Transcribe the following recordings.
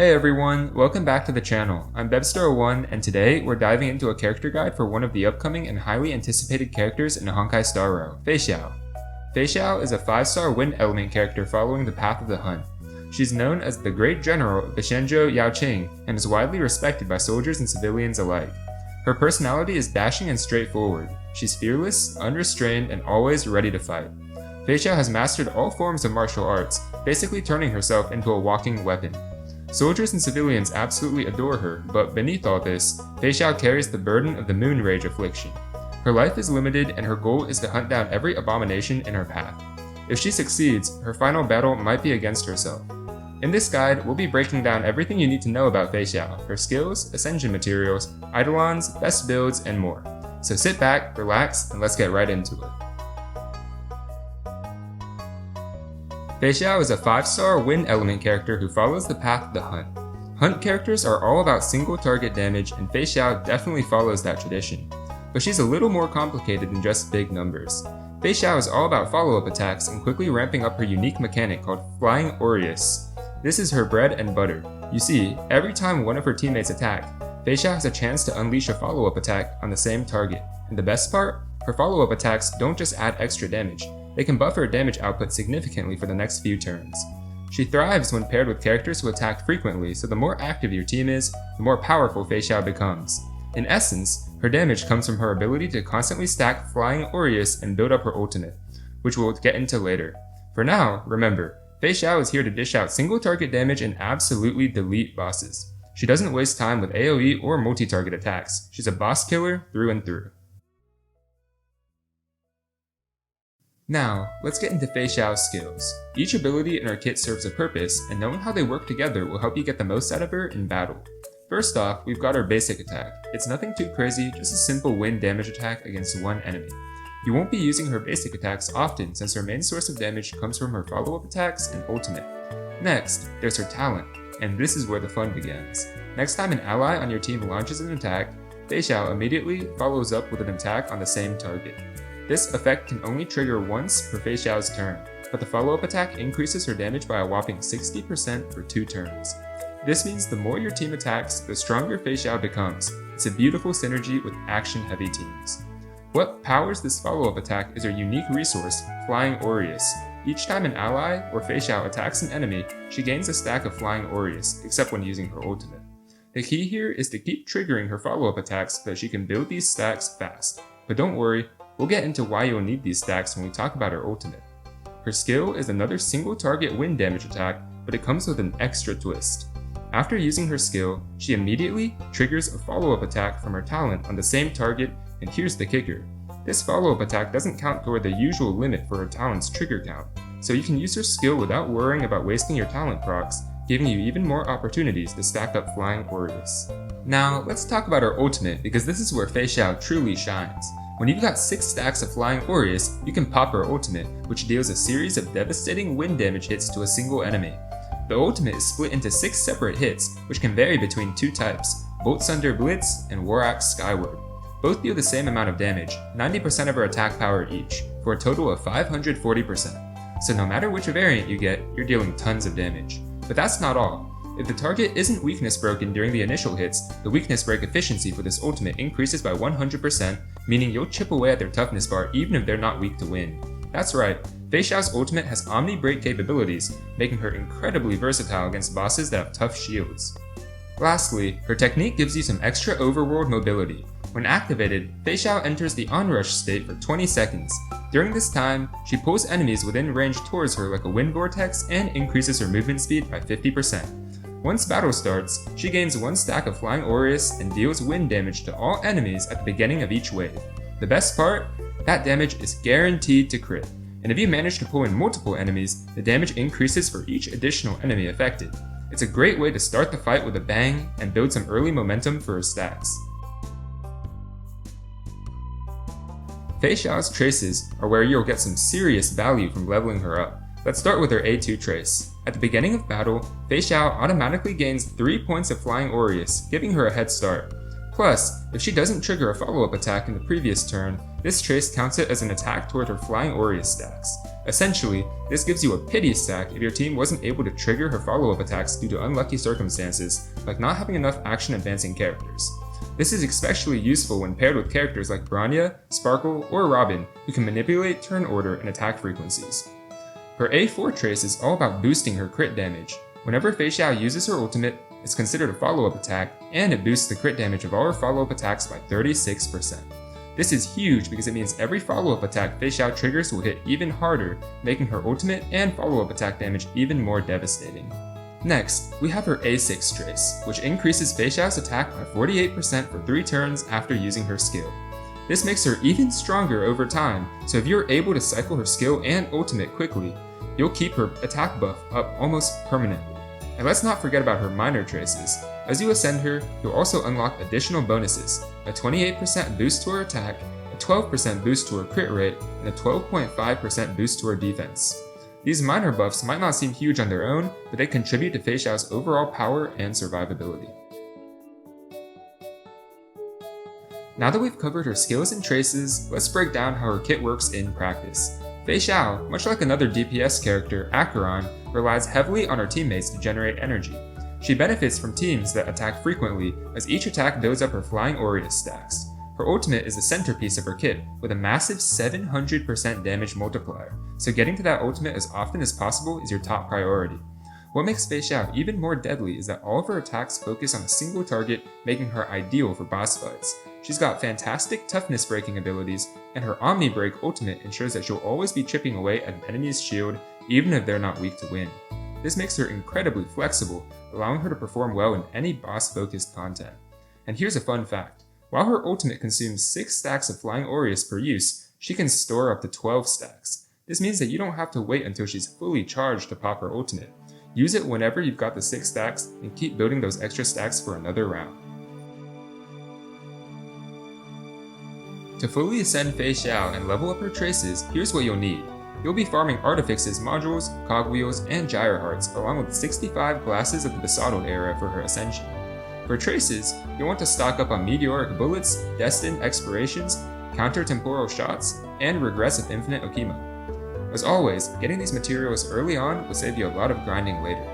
Hey everyone, welcome back to the channel. I'm Bebstar1 and today we're diving into a character guide for one of the upcoming and highly anticipated characters in Honkai Star Rail, Feixiao. Feixiao is a 5-star wind element character following the path of the hunt. She's known as the Great General of the Shenzhou Yaoqing and is widely respected by soldiers and civilians alike. Her personality is dashing and straightforward. She's fearless, unrestrained, and always ready to fight. Feixiao has mastered all forms of martial arts, basically turning herself into a walking weapon. Soldiers and civilians absolutely adore her, but beneath all this, Feixiao carries the burden of the Moon Rage affliction. Her life is limited and her goal is to hunt down every abomination in her path. If she succeeds, her final battle might be against herself. In this guide, we'll be breaking down everything you need to know about Feixiao, her skills, ascension materials, Eidolons, best builds, and more. So sit back, relax, and let's get right into it. Feixiao is a 5-star wind element character who follows the path of the hunt. Hunt characters are all about single target damage and Feixiao definitely follows that tradition. But she's a little more complicated than just big numbers. Feixiao is all about follow-up attacks and quickly ramping up her unique mechanic called Flying Aureus. This is her bread and butter. You see, every time one of her teammates attack, Feixiao has a chance to unleash a follow-up attack on the same target. And the best part? Her follow-up attacks don't just add extra damage. They can buff her damage output significantly for the next few turns. She thrives when paired with characters who attack frequently, so the more active your team is, the more powerful Feixiao becomes. In essence, her damage comes from her ability to constantly stack Flying Aureus and build up her ultimate, which we'll get into later. For now, remember, Feixiao is here to dish out single target damage and absolutely delete bosses. She doesn't waste time with AoE or multi-target attacks. She's a boss killer through and through. Now, let's get into Feixiao's skills. Each ability in her kit serves a purpose, and knowing how they work together will help you get the most out of her in battle. First off, we've got her basic attack. It's nothing too crazy, just a simple wind damage attack against one enemy. You won't be using her basic attacks often since her main source of damage comes from her follow-up attacks and ultimate. Next, there's her talent, and this is where the fun begins. Next time an ally on your team launches an attack, Feixiao immediately follows up with an attack on the same target. This effect can only trigger once per Feixiao's turn, but the follow-up attack increases her damage by a whopping 60% for 2 turns. This means the more your team attacks, the stronger Feixiao becomes. It's a beautiful synergy with action-heavy teams. What powers this follow-up attack is her unique resource, Flying Aureus. Each time an ally or Feixiao attacks an enemy, she gains a stack of Flying Aureus, except when using her ultimate. The key here is to keep triggering her follow-up attacks so that she can build these stacks fast. But don't worry, we'll get into why you'll need these stacks when we talk about her ultimate. Her skill is another single target wind damage attack, but it comes with an extra twist. After using her skill, she immediately triggers a follow-up attack from her talent on the same target, and here's the kicker. This follow-up attack doesn't count toward the usual limit for her talent's trigger count, so you can use her skill without worrying about wasting your talent procs, giving you even more opportunities to stack up Flying Aureus. Now, let's talk about her ultimate because this is where Feixiao truly shines. When you've got 6 stacks of Flying Aureus, you can pop her ultimate, which deals a series of devastating wind damage hits to a single enemy. The ultimate is split into 6 separate hits, which can vary between 2 types, Bolt Sunder Blitz and War Axe Skyward. Both deal the same amount of damage, 90% of her attack power each, for a total of 540%. So no matter which variant you get, you're dealing tons of damage. But that's not all. If the target isn't weakness broken during the initial hits, the weakness break efficiency for this ultimate increases by 100%, meaning you'll chip away at their toughness bar even if they're not weak to wind. That's right, Feixiao's ultimate has Omni Break capabilities, making her incredibly versatile against bosses that have tough shields. Lastly, her technique gives you some extra overworld mobility. When activated, Feixiao enters the onrush state for 20 seconds. During this time, she pulls enemies within range towards her like a wind vortex and increases her movement speed by 50%. Once battle starts, she gains 1 stack of Flying Aureus and deals wind damage to all enemies at the beginning of each wave. The best part? That damage is guaranteed to crit, and if you manage to pull in multiple enemies, the damage increases for each additional enemy affected. It's a great way to start the fight with a bang and build some early momentum for her stacks. Feixiao's traces are where you'll get some serious value from leveling her up. Let's start with her A2 trace. At the beginning of battle, Feixiao automatically gains 3 points of Flying Aureus, giving her a head start. Plus, if she doesn't trigger a follow-up attack in the previous turn, this trace counts it as an attack toward her Flying Aureus stacks. Essentially, this gives you a pity stack if your team wasn't able to trigger her follow-up attacks due to unlucky circumstances, like not having enough action-advancing characters. This is especially useful when paired with characters like Branya, Sparkle, or Robin, who can manipulate turn order and attack frequencies. Her A4 trace is all about boosting her crit damage. Whenever Feixiao uses her ultimate, it's considered a follow-up attack, and it boosts the crit damage of all her follow-up attacks by 36%. This is huge because it means every follow-up attack Feixiao triggers will hit even harder, making her ultimate and follow-up attack damage even more devastating. Next, we have her A6 trace, which increases Feixiao's attack by 48% for 3 turns after using her skill. This makes her even stronger over time, so if you're able to cycle her skill and ultimate quickly, you'll keep her attack buff up almost permanently. And let's not forget about her minor traces. As you ascend her, you'll also unlock additional bonuses, a 28% boost to her attack, a 12% boost to her crit rate, and a 12.5% boost to her defense. These minor buffs might not seem huge on their own, but they contribute to Feixiao's overall power and survivability. Now that we've covered her skills and traces, let's break down how her kit works in practice. Feixiao, much like another DPS character, ACHERON, relies heavily on her teammates to generate energy. She benefits from teams that attack frequently, as each attack builds up her Flying Aureus stacks. Her ultimate is the centerpiece of her kit, with a massive 700% damage multiplier, so getting to that ultimate as often as possible is your top priority. What makes Feixiao even more deadly is that all of her attacks focus on a single target, making her ideal for boss fights. She's got fantastic toughness breaking abilities, and her Omni Break ultimate ensures that she'll always be chipping away at an enemy's shield, even if they're not weak to win. This makes her incredibly flexible, allowing her to perform well in any boss-focused content. And here's a fun fact. While her ultimate consumes 6 stacks of Flying Aureus per use, she can store up to 12 stacks. This means that you don't have to wait until she's fully charged to pop her ultimate. Use it whenever you've got the 6 stacks, and keep building those extra stacks for another round. To fully ascend Feixiao and level up her traces, here's what you'll need. You'll be farming Artifix's modules, cogwheels, and gyro hearts, along with 65 glasses of the Besottled era for her ascension. For traces, you'll want to stock up on Meteoric Bullets, Destined Expirations, Counter-Temporal Shots, and Regressive Infinite Okima. As always, getting these materials early on will save you a lot of grinding later.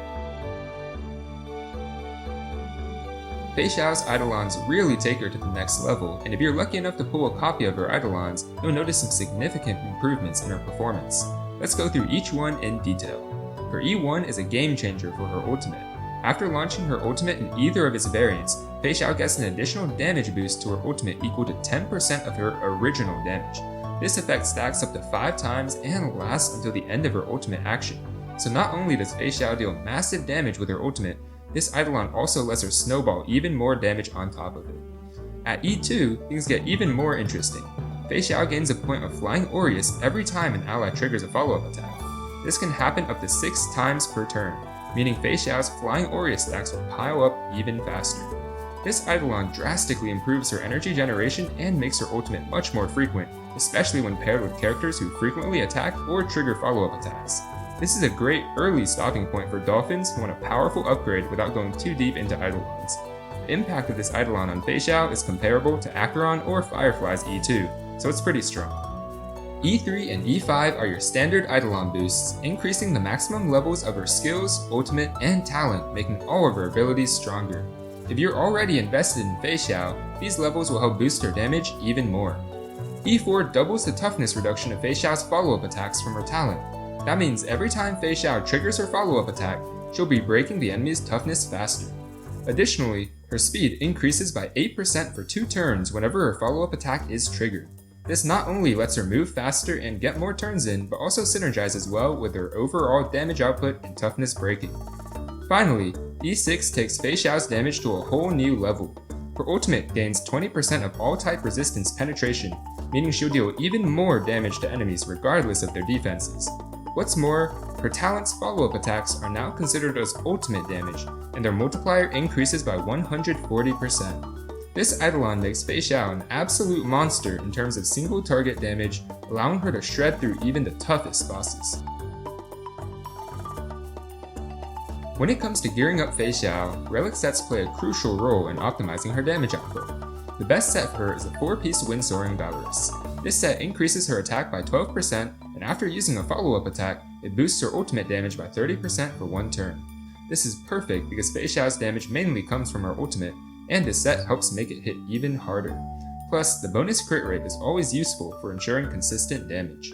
Feixiao's Eidolons really take her to the next level, and if you're lucky enough to pull a copy of her Eidolons, you'll notice some significant improvements in her performance. Let's go through each one in detail. Her E1 is a game changer for her ultimate. After launching her ultimate in either of its variants, Feixiao gets an additional damage boost to her ultimate equal to 10% of her original damage. This effect stacks up to 5 times and lasts until the end of her ultimate action. So not only does Feixiao deal massive damage with her ultimate, this Eidolon also lets her snowball even more damage on top of it. At E2, things get even more interesting. Feixiao gains a point of Flying Aureus every time an ally triggers a follow-up attack. This can happen up to 6 times per turn, meaning Feixiao's Flying Aureus stacks will pile up even faster. This Eidolon drastically improves her energy generation and makes her ultimate much more frequent, especially when paired with characters who frequently attack or trigger follow-up attacks. This is a great early stopping point for dolphins who want a powerful upgrade without going too deep into Eidolons. The impact of this Eidolon on Feixiao is comparable to ACHERON or Firefly's E2, so it's pretty strong. E3 and E5 are your standard Eidolon boosts, increasing the maximum levels of her skills, ultimate, and talent, making all of her abilities stronger. If you're already invested in Feixiao, these levels will help boost her damage even more. E4 doubles the toughness reduction of Feixiao's follow-up attacks from her talent. That means every time Feixiao triggers her follow-up attack, she'll be breaking the enemy's toughness faster. Additionally, her speed increases by 8% for 2 turns whenever her follow-up attack is triggered. This not only lets her move faster and get more turns in, but also synergizes well with her overall damage output and toughness breaking. Finally, E6 takes Feixiao's damage to a whole new level. Her ultimate gains 20% of all type resistance penetration, meaning she'll deal even more damage to enemies regardless of their defenses. What's more, her talent's follow-up attacks are now considered as ultimate damage, and their multiplier increases by 140%. This Eidolon makes Feixiao an absolute monster in terms of single target damage, allowing her to shred through even the toughest bosses. When it comes to gearing up Feixiao, Relic Stats play a crucial role in optimizing her damage output. The best set for her is a 4-piece Windsoaring Valorous. This set increases her attack by 12%, and after using a follow-up attack, it boosts her ultimate damage by 30% for 1 turn. This is perfect because Feixiao's damage mainly comes from her ultimate, and this set helps make it hit even harder. Plus, the bonus crit rate is always useful for ensuring consistent damage.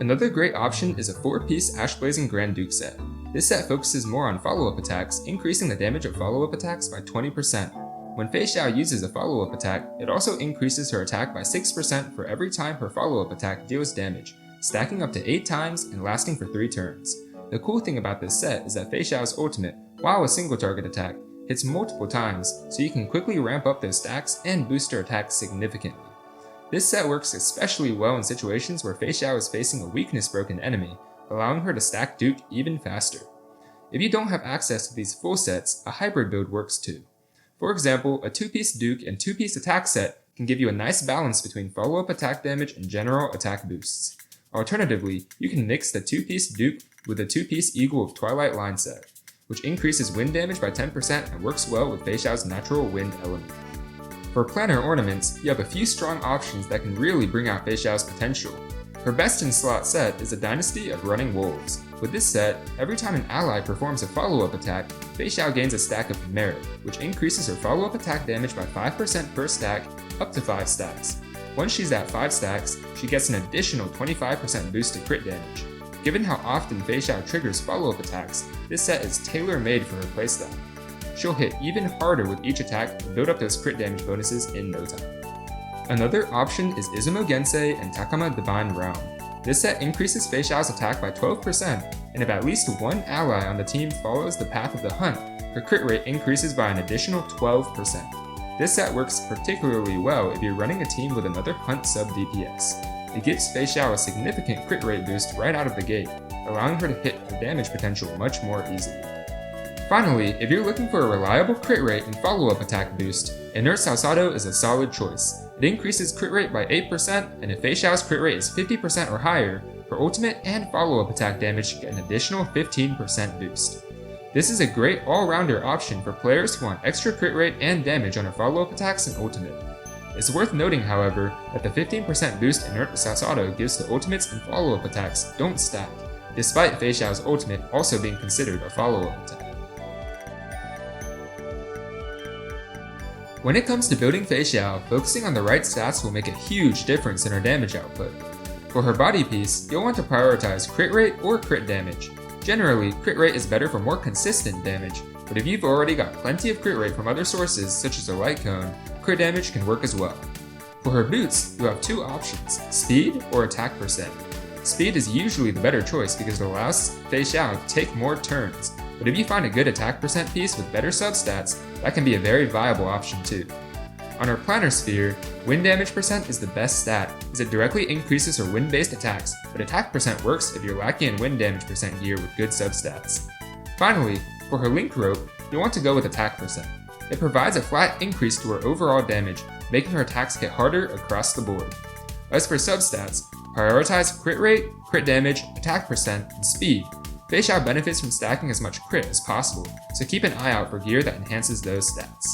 Another great option is a 4-piece Ashblazing Grand Duke set. This set focuses more on follow-up attacks, increasing the damage of follow-up attacks by 20%. When Feixiao uses a follow-up attack, it also increases her attack by 6% for every time her follow-up attack deals damage, stacking up to 8 times and lasting for 3 turns. The cool thing about this set is that Feixiao's ultimate, while a single target attack, hits multiple times, so you can quickly ramp up those stacks and boost her attack significantly. This set works especially well in situations where Feixiao is facing a weakness-broken enemy, allowing her to stack Duke even faster. If you don't have access to these full sets, a hybrid build works too. For example, a 2-piece Duke and 2-piece attack set can give you a nice balance between follow-up attack damage and general attack boosts. Alternatively, you can mix the 2-piece Duke with a 2-piece Eagle of Twilight line set, which increases wind damage by 10% and works well with Feixiao's natural wind element. For planner ornaments, you have a few strong options that can really bring out Feixiao's potential. Her best in slot set is a Dynasty of Running Wolves. With this set, every time an ally performs a follow-up attack, Feixiao gains a stack of merit, which increases her follow-up attack damage by 5% per stack, up to 5 stacks. Once she's at 5 stacks, she gets an additional 25% boost to crit damage. Given how often Feixiao triggers follow-up attacks, this set is tailor-made for her playstyle. She'll hit even harder with each attack and build up those crit damage bonuses in no time. Another option is Izumo Gensei and Takama Divine Realm. This set increases Feixiao's attack by 12%, and if at least one ally on the team follows the path of the hunt, her crit rate increases by an additional 12%. This set works particularly well if you're running a team with another hunt sub DPS. It gives Feixiao a significant crit rate boost right out of the gate, allowing her to hit her damage potential much more easily. Finally, if you're looking for a reliable crit rate and follow-up attack boost, Inert Salsado is a solid choice. It increases crit rate by 8%, and if Feixiao's crit rate is 50% or higher, her ultimate and follow-up attack damage get an additional 15% boost. This is a great all-rounder option for players who want extra crit rate and damage on her follow-up attacks and ultimate. It's worth noting, however, that the 15% boost Inert Salsado gives to ultimates and follow-up attacks don't stack, despite Feixiao's ultimate also being considered a follow-up attack. When it comes to building Feixiao, focusing on the right stats will make a huge difference in her damage output. For her body piece, you'll want to prioritize crit rate or crit damage. Generally, crit rate is better for more consistent damage, but if you've already got plenty of crit rate from other sources such as a Lightcone, crit damage can work as well. For her boots, you have 2 options, speed or attack percent. Speed is usually the better choice because it allows Feixiao to take more turns, but if you find a good attack percent piece with better substats, that can be a very viable option too. On her planner sphere, wind damage percent is the best stat, as it directly increases her wind-based attacks, but attack percent works if you're lacking in wind damage percent gear with good substats. Finally, for her link rope, you'll want to go with attack percent. It provides a flat increase to her overall damage, making her attacks hit harder across the board. As for substats, prioritize crit rate, crit damage, attack percent, and speed. Feixiao benefits from stacking as much crit as possible, so keep an eye out for gear that enhances those stats.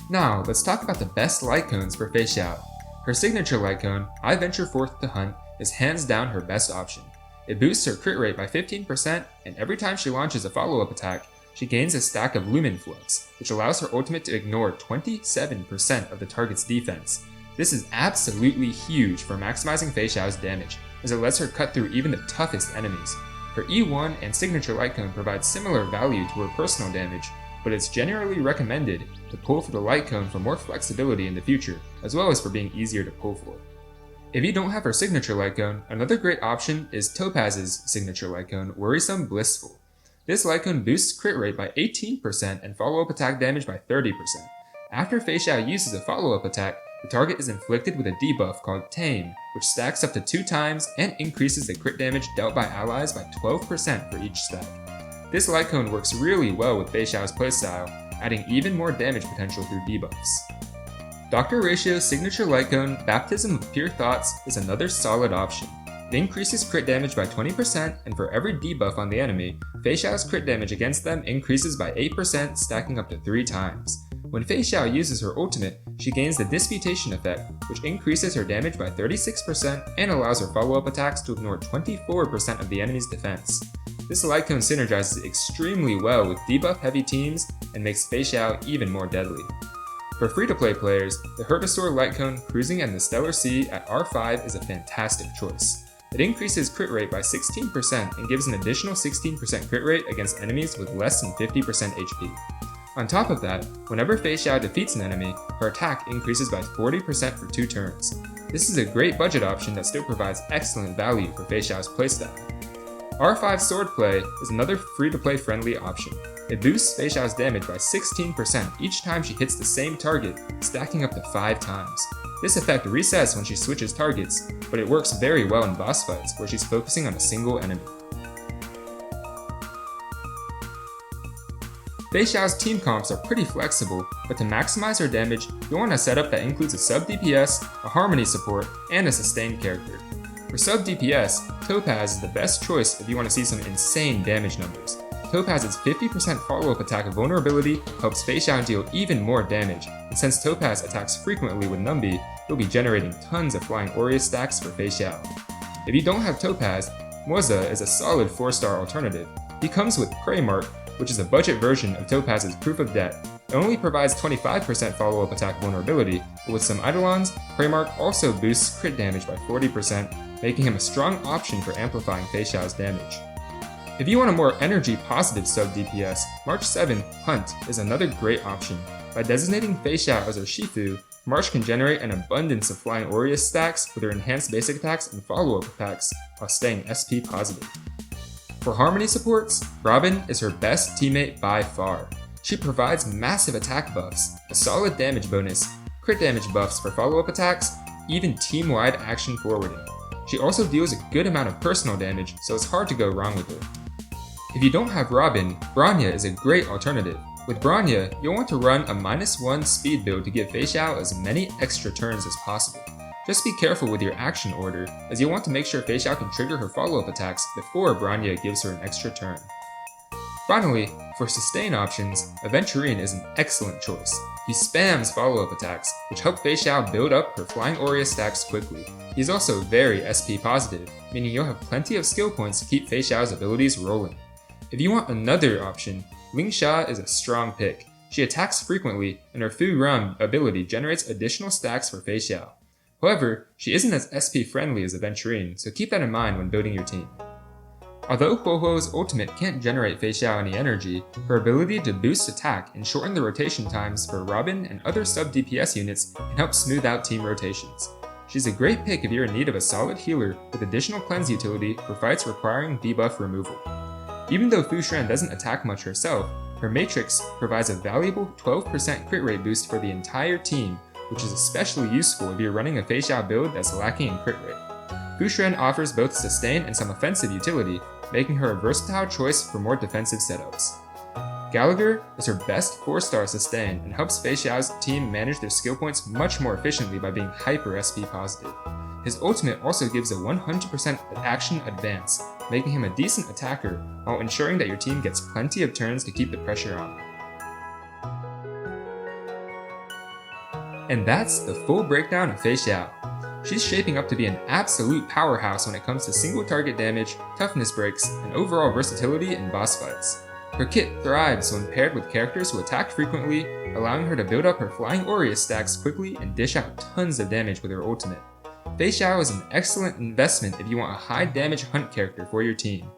Now, let's talk about the best Lightcones for Feixiao. Her signature Lightcone, I Venture Forth to Hunt, is hands down her best option. It boosts her crit rate by 15%, and every time she launches a follow-up attack, she gains a stack of Lumen Flux, which allows her ultimate to ignore 27% of the target's defense. This is absolutely huge for maximizing Feixiao's damage, as it lets her cut through even the toughest enemies. Her E1 and signature Lightcone provide similar value to her personal damage, but it's generally recommended to pull for the Lightcone for more flexibility in the future, as well as for being easier to pull for. If you don't have her signature Lightcone, another great option is Topaz's signature Lightcone, Worrisome Blissful. This Lightcone boosts crit rate by 18% and follow-up attack damage by 30%. After Feixiao uses a follow-up attack, the target is inflicted with a debuff called Tame, which stacks up to 2 times and increases the crit damage dealt by allies by 12% for each stack. This Lightcone works really well with Feixiao's playstyle, adding even more damage potential through debuffs. Dr. Ratio's signature Lightcone, Baptism of Pure Thoughts, is another solid option. It increases crit damage by 20%, and for every debuff on the enemy, Feixiao's crit damage against them increases by 8%, stacking up to 3 times. When Feixiao uses her ultimate, she gains the Disputation effect, which increases her damage by 36% and allows her follow-up attacks to ignore 24% of the enemy's defense. This Lightcone synergizes extremely well with debuff-heavy teams and makes Feixiao even more deadly. For free-to-play players, the Herbisaur Lightcone cruising in the Stellar Sea at R5 is a fantastic choice. It increases crit rate by 16% and gives an additional 16% crit rate against enemies with less than 50% HP. On top of that, whenever Feixiao defeats an enemy, her attack increases by 40% for 2 turns. This is a great budget option that still provides excellent value for Feixiao's playstyle. R5 Swordplay is another free-to-play friendly option. It boosts Feixiao's damage by 16% each time she hits the same target, stacking up to 5 times. This effect resets when she switches targets, but it works very well in boss fights where she's focusing on a single enemy. Feixiao's team comps are pretty flexible, but to maximize her damage, you'll want a setup that includes a sub DPS, a harmony support, and a sustained character. For sub DPS, Topaz is the best choice if you want to see some insane damage numbers. Topaz's 50% follow-up attack vulnerability helps Feixiao deal even more damage, and since Topaz attacks frequently with Numbi, you'll be generating tons of Flying Aureus stacks for Feixiao. If you don't have Topaz, Moza is a solid 4-star alternative. He comes with Prey Mark, which is a budget version of Topaz's Proof of Debt. It only provides 25% follow-up attack vulnerability, but with some Eidolons, Prey Mark also boosts crit damage by 40%, making him a strong option for amplifying Feixiao's damage. If you want a more energy-positive sub-DPS, March 7 Hunt is another great option. By designating Feixiao as her Shifu, March can generate an abundance of Flying Aureus stacks with her enhanced basic attacks and follow-up attacks while staying SP positive. For Harmony supports, Robin is her best teammate by far. She provides massive attack buffs, a solid damage bonus, crit damage buffs for follow-up attacks, even team-wide action forwarding. She also deals a good amount of personal damage, so it's hard to go wrong with her. If you don't have Robin, Bronya is a great alternative. With Bronya, you'll want to run a -1 speed build to give Feixiao as many extra turns as possible. Just be careful with your action order, as you'll want to make sure Feixiao can trigger her follow-up attacks before Bronya gives her an extra turn. Finally, for sustain options, Aventurine is an excellent choice. He spams follow-up attacks, which help Feixiao build up her Flying Aureus stacks quickly. He's also very SP positive, meaning you'll have plenty of skill points to keep Feixiao's abilities rolling. If you want another option, Ling Xia is a strong pick. She attacks frequently, and her Fu Rum ability generates additional stacks for Feixiao. However, she isn't as SP friendly as Aventurine, so keep that in mind when building your team. Although Huohuo's ultimate can't generate Feixiao any energy, her ability to boost attack and shorten the rotation times for Robin and other sub-DPS units can help smooth out team rotations. She's a great pick if you're in need of a solid healer with additional cleanse utility for fights requiring debuff removal. Even though Fu Xuan doesn't attack much herself, her Matrix provides a valuable 12% crit rate boost for the entire team, which is especially useful if you're running a Feixiao build that's lacking in crit rate. Fu Xuan offers both sustain and some offensive utility, making her a versatile choice for more defensive setups. Gallagher is her best 4-star sustain and helps Feixiao's team manage their skill points much more efficiently by being hyper SP positive. His ultimate also gives a 100% action advance, making him a decent attacker while ensuring that your team gets plenty of turns to keep the pressure on. And that's the full breakdown of Feixiao. She's shaping up to be an absolute powerhouse when it comes to single target damage, toughness breaks, and overall versatility in boss fights. Her kit thrives when paired with characters who attack frequently, allowing her to build up her Flying Aureus stacks quickly and dish out tons of damage with her ultimate. Feixiao is an excellent investment if you want a high damage hunt character for your team.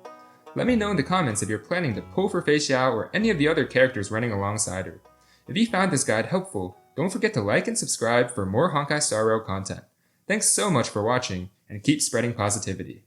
Let me know in the comments if you're planning to pull for Feixiao or any of the other characters running alongside her. If you found this guide helpful, don't forget to like and subscribe for more Honkai Star Rail content. Thanks so much for watching, and keep spreading positivity.